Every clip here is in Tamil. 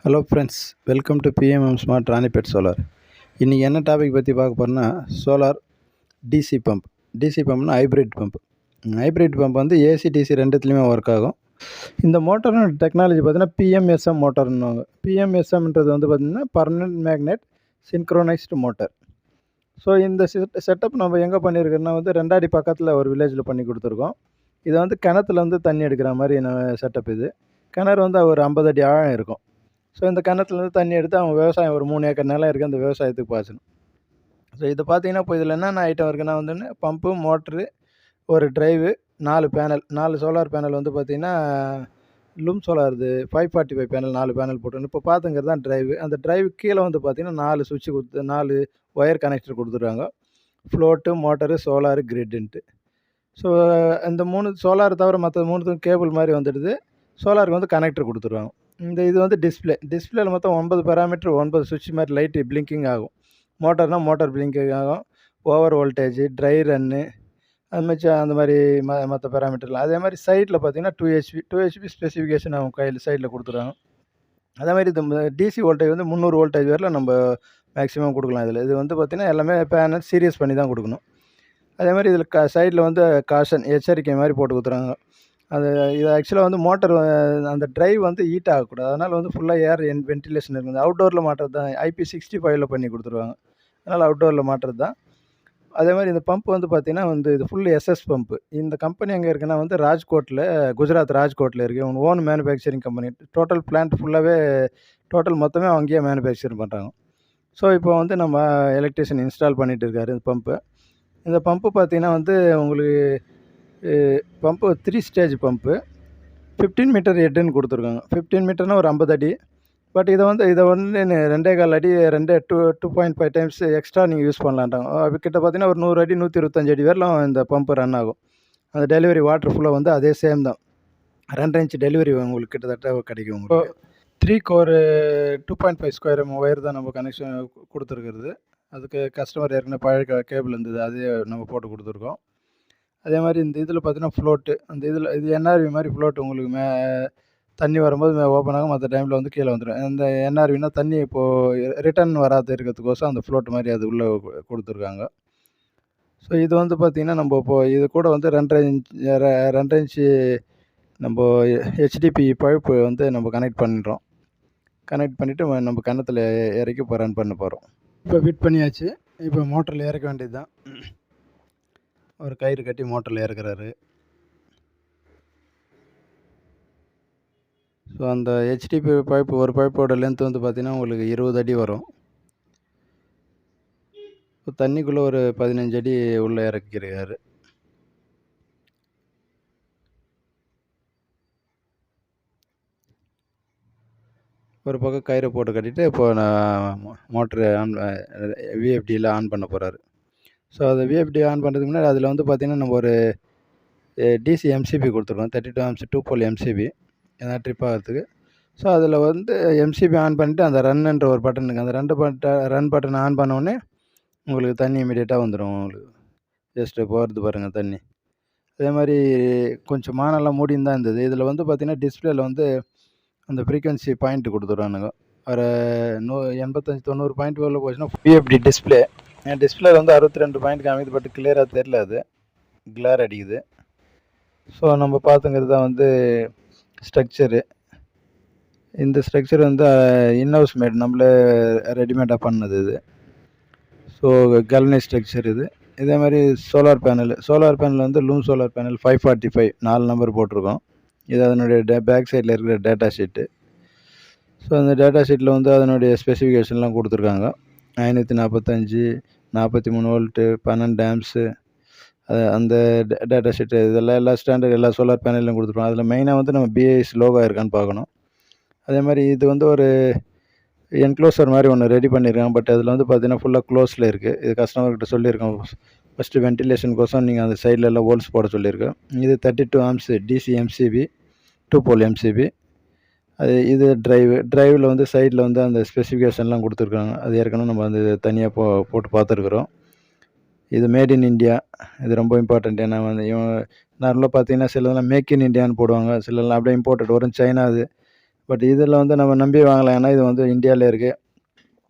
Hello friends, welcome to PMM smart Ranipet solar. இன்றைக்கி என்ன டாபிக் பற்றி பார்க்க போகிறோன்னா, சோலார் டிசி பம்ப். டிசி பம்ப்னா ஹைப்ரிட் பம்ப். ஹைப்ரிட் பம்ப் வந்து ஏசி டிசி ரெண்டுத்துலேயுமே ஒர்க் ஆகும். இந்த மோட்டரோட டெக்னாலஜி பார்த்தீங்கன்னா PMSM மோட்டர்னுவாங்க. PMSMன்றது வந்து பார்த்திங்கன்னா பர்மனெண்ட் மேக்னெட் சின்க்ரோனைஸ்டு மோட்டர். ஸோ இந்த செட்டப் நம்ம எங்கே பண்ணியிருக்கோன்னா வந்து ரெண்டாடி பக்கத்தில் ஒரு வில்லேஜில் பண்ணி கொடுத்துருக்கோம். இது வந்து கிணத்துல வந்து தண்ணி எடுக்கிற மாதிரி செட்டப் இது. கிணறு வந்து ஒரு 50 அடி ஆழம் இருக்கும். ஸோ இந்த கிணத்துலேருந்து தண்ணி எடுத்து அவங்க விவசாயம் ஒரு 3 ஏக்கர் நிலம் இருக்குது, அந்த விவசாயத்துக்கு பாய்ச்சணும். ஸோ இது பார்த்தீங்கன்னா இப்போ இதில் என்னென்ன ஐட்டம் இருக்குன்னா வந்துன்னு பம்பு, மோட்ரு, ஒரு டிரைவு, 4 பேனல், 4 சோலார் பேனல் வந்து பார்த்திங்கன்னா லூம் சோலாருது 545 பேனல், 4 பேனல் போட்டு இப்போ பார்த்துங்கிறது தான் டிரைவு. அந்த டிரைவு கீழே வந்து பார்த்திங்கன்னா 4 சுவிட்சு கொடுத்து 4 ஒயர் கனெக்டர் கொடுத்துருக்காங்க. ஃப்ளோட்டு, மோட்டரு, சோலாரு, கிரிட்டுன்ட்டு. ஸோ இந்த 3 சோலார் தவிர மற்ற 3த்துக்கும் கேபிள் மாதிரி வந்துடுது. சோலாருக்கு வந்து கனெக்டர் கொடுத்துருவாங்க. இது வந்து டிஸ்பிளேல மொத்தம் 9 பேராமீட்டர், 9 சுவிட்ச் மாதிரி லைட்டு பிளிங்கிங் ஆகும். மோட்டர்னால் மோட்டார் பிளிங்கிங் ஆகும். ஓவர் வோல்டேஜ், ட்ரை ரன்னு, அது மாதிரி அந்த மாதிரி மற்ற பேராமீட்டர்லாம். அதே மாதிரி சைடில் பார்த்தீங்கன்னா 2 ஹெச்பி ஸ்பெசிஃபிகேஷன் அவங்க கையில் சைடில் கொடுத்துருவாங்க. அதே மாதிரி இந்த டிசி வோல்டேஜ் வந்து 300 வோல்டேஜ் வரையில் நம்ம மேக்ஸிமம் கொடுக்கலாம் இதில். இது வந்து பார்த்திங்கன்னா எல்லாமே பேனல் சீரியஸ் பண்ணி தான் கொடுக்கணும். அதே மாதிரி இதில் சைடில் வந்து காஷன் எச்சரிக்கை மாதிரி போட்டு கொடுத்துறாங்க. இது ஆக்சுவலாக வந்து மோட்டர் அந்த டிரைவ் வந்து ஹீட் ஆகக்கூடாது. அதனால் வந்து ஃபுல்லாக ஏர் வென்டிலேஷன் இருக்குது. அவுட்டோரில் மாட்டுறது தான். IP65ல் பண்ணி கொடுத்துருவாங்க. அதனால் அவுட்டோரில் மாட்டுறது தான். அதே மாதிரி இந்த பம்ப் வந்து பார்த்திங்கன்னா வந்து இது ஃபுல் SS பம்ப்பு. இந்த கம்பெனி எங்கே இருக்குன்னா வந்து ராஜ்கோட்டில், குஜராத் ராஜ்கோட்டில் இருக்குது. இவங்க own manufacturing company. Total plant ஃபுல்லாகவே மொத்தமே அங்கேயே மேனுஃபேக்சர் பண்ணுறாங்க. ஸோ இப்போ வந்து நம்ம எலக்ட்ரிஷியன் இன்ஸ்டால் பண்ணிகிட்டு இருக்காரு இந்த பம்பு. இந்த பம்பு பார்த்திங்கன்னா வந்து உங்களுக்கு பம்பு 3 ஸ்டேஜ் பம்பு. 15 மீட்டர் ஹெட்டுன்னு கொடுத்துருக்காங்க. 15 மீட்டர்னால் ஒரு 50 அடி. பட் இதை வந்து 2.25 அடி 2.5 டைம்ஸ் எக்ஸ்ட்ரா நீங்கள் யூஸ் பண்ணலான்ட்டாங்க. கிட்ட பார்த்தீங்கன்னா ஒரு 100 அடி 125 அடி வரலாம் இந்த பம்பு ரன் ஆகும். அந்த டெலிவரி வாட்டர் ஃபுல்லாக வந்து அதே சேம் தான். 2 இன்ச் டெலிவரி உங்களுக்கு கிட்டத்தட்ட கிடைக்கும். உங்களுக்கு 3 கோர் 2.5 ஸ்கொயர் ஒயர் தான் நம்ம கனெக்ஷன் கொடுத்துருக்குறது. அதுக்கு கஸ்டமர் ஏற்கனவே பழைய கேபிள் இருந்தது, அதே நம்ம போட்டு கொடுத்துருக்கோம். அதே மாதிரி இந்த இதில் பார்த்தீங்கன்னா ஃப்ளோட்டு, அந்த இது NRV மாதிரி ஃப்ளோட் உங்களுக்கு தண்ணி வரும்போது ஓப்பன் ஆகும், மற்ற டைமில் வந்து கீழே வந்துடும். இந்த NRVனா தண்ணி இப்போது ரிட்டர்ன் வராது இருக்கிறதுக்கோசம் அந்த ஃப்ளோட் மாதிரி அது உள்ளே கொடுத்துருக்காங்க. ஸோ இது வந்து பார்த்திங்கன்னா நம்ம இப்போது இது கூட வந்து 2.5 இன்ச்சு நம்ம HDP பைப்பு வந்து நம்ம கனெக்ட் பண்ணிடுறோம். கனெக்ட் பண்ணிவிட்டு நம்ம கிணத்துல இறக்கி இப்போ ரன் பண்ண போகிறோம். இப்போ ஃபிட் பண்ணியாச்சு. இப்போ மோட்டரில் இறக்க வேண்டியது தான். ஒரு கயிறு கட்டி மோட்டரில் இறக்குறாரு. ஸோ அந்த HDP பைப்பு, ஒரு பைப்போட லென்த் வந்து பார்த்திங்கன்னா உங்களுக்கு 20 அடி வரும். இப்போ தண்ணிக்குள்ளே ஒரு 15 அடி உள்ளே இறக்கிருக்காரு. ஒரு பக்கம் கயிறை போட்டு கட்டிட்டு இப்போ நான் மோட்ரு VFDயில் ஆன் பண்ண போகிறாரு. ஸோ அதை VFD ஆன் பண்ணுறதுக்கு முன்னாடி அதில் வந்து பார்த்திங்கன்னா நம்ம ஒரு DC MCB கொடுத்துருக்கோம். 32 amps 2 pole MCB எதாவது ட்ரிப் ஆகிறதுக்கு. ஸோ அதில் வந்து MCB ஆன் பண்ணிவிட்டு அந்த ரன்னுன்ற ஒரு பட்டன் இருக்குது. அந்த ரன் பட்டன் ஆன் பண்ணோடனே உங்களுக்கு தண்ணி இமீடியட்டாக வந்துடும். உங்களுக்கு ஜஸ்ட்டு போகிறது பாருங்கள் தண்ணி. அதே மாதிரி கொஞ்சம் மானெல்லாம் மூடின்னு தான் இருந்தது. இதில் வந்து பார்த்திங்கன்னா டிஸ்பிளேயில் வந்து அந்த ஃப்ரீக்வன்சி பாயிண்ட் கொடுத்துட்றானுங்க. ஒரு 85-90 பாயிண்ட் உள்ள போச்சுன்னா VFD டிஸ்பிளே. என் டிஸ்பிளே வந்து 62 பாயிண்ட் காமிக்குது. பட் கிளியராக தெரியல, அது கிளார் அடிக்குது. ஸோ நம்ம பார்த்துங்கிறது தான் வந்து ஸ்ட்ரக்சரு. இந்த ஸ்ட்ரக்சர் வந்து இன்ஹவுஸ் மேட், நம்மளே ரெடிமேடாக பண்ணது இது. ஸோ கல்னி ஸ்ட்ரக்சர் இது. இதே மாதிரி சோலார் பேனல் வந்து லூம் சோலார் பேனல் 545 4 நம்பர் போட்டிருக்கோம். இது அதனுடைய பேக் சைடில் இருக்கிற டேட்டா ஷீட்டு. ஸோ அந்த டேட்டா ஷீட்டில் வந்து அதனுடைய ஸ்பெசிஃபிகேஷன்லாம் கொடுத்துருக்காங்க. 545 43 வோல்ட்டு 12 ஆம்ப்ஸு. அந்த டேட்டா ஷீட்டு இதெல்லாம் எல்லா ஸ்டாண்டர்ட் எல்லா சோலார் பேனல்லையும் கொடுத்துருக்கோம். அதில் மெயினாக வந்து நம்ம BIS லோகோ இருக்கான்னு பார்க்கணும். அதே மாதிரி இது வந்து ஒரு என்க்ளோசர் மாதிரி ஒன்று ரெடி பண்ணியிருக்காங்க. பட் அதில் வந்து பார்த்திங்கன்னா ஃபுல்லாக க்ளோஸில் இருக்குது. இது கஸ்டமர்கிட்ட சொல்லியிருக்கோம். ஃபஸ்ட்டு வென்டிலேஷனுக்கோசம் நீங்கள் அந்த சைடில் எல்லாம் ஹோல்ஸ் போட சொல்லியிருக்கோம். இது 32 amps DC MCB 2 pole MCB. இது டிரைவில் வந்து சைடில் வந்து அந்த ஸ்பெசிஃபிகேஷன்லாம் கொடுத்துருக்காங்க. அது ஏற்கனவே நம்ம வந்து தனியாக போட்டு பார்த்துருக்குறோம். இது மேட் இன் இண்டியா. இது ரொம்ப இம்பார்ட்டண்ட். ஏன்னா வந்து நார்மலாக பார்த்தீங்கன்னா சிலதெல்லாம் மேக் இன் இண்டியான்னு போடுவாங்க, சிலதெல்லாம் அப்படியே இம்போர்ட்டட் வரும். சைனா அது பட் இதில் வந்து நம்ம நம்பி வாங்கலாம். ஏன்னா இது வந்து இந்தியாவிலே இருக்குது.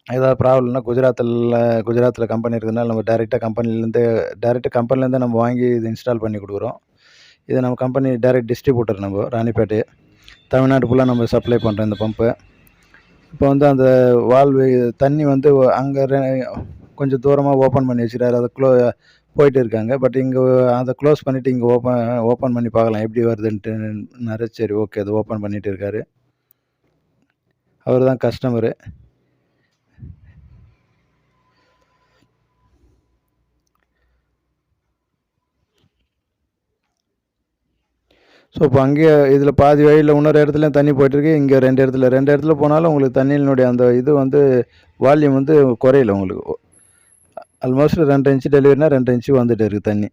ஏதாவது ப்ராப்ளம்னா குஜராத்தில் கம்பெனி இருக்கிறதுனால நம்ம டேரெக்டாக கம்பெனிலேருந்தே நம்ம வாங்கி இது இன்ஸ்டால் பண்ணி கொடுக்குறோம். இது நம்ம கம்பெனி டைரக்ட் டிஸ்ட்ரிபியூட்டர் நம்ம ராணிப்பேட்டை தமிழ்நாடு ஃபுல்லாக நம்ம சப்ளை பண்ணுறோம் இந்த பம்பை. இப்போ வந்து அந்த வால்வு தண்ணி வந்து அங்கே கொஞ்சம் தூரமாக ஓப்பன் பண்ணி வச்சுட்டாரு. அதை போயிட்டு இருக்காங்க. பட் இங்கே அதை க்ளோஸ் பண்ணிவிட்டு இங்கே ஓப்பன் பண்ணி பார்க்கலாம் எப்படி வருதுன்ட்டு. சரி, ஓகே, அது ஓப்பன் பண்ணிகிட்டு இருக்காரு. அவர் தான் கஸ்டமரு. ஸோ இப்போ அங்கேயே இதில் பாதி வழியில் இன்னொரு இடத்துலையும் தண்ணி போயிட்டுருக்கு. இங்கே ரெண்டு இடத்துல போனாலும் உங்களுக்கு தண்ணியினுடைய அந்த இது வந்து வால்யூம் வந்து குறையல உங்களுக்கு. ஆல்மோஸ்ட் 2 இன்ச்சு டெலிவரினா 2 இன்ச்சு வந்துட்டு இருக்குது தண்ணி.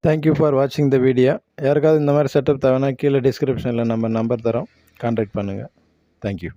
தேங்க்யூ ஃபார் வாட்சிங் த வீடியோ. யாருக்காவது இந்த மாதிரி செட்டப் தேவைன்னா கீழே டிஸ்கிரிப்ஷனில் நம்ம நம்பர் தரோம், கான்டாக்ட் பண்ணுங்கள். தேங்க்யூ.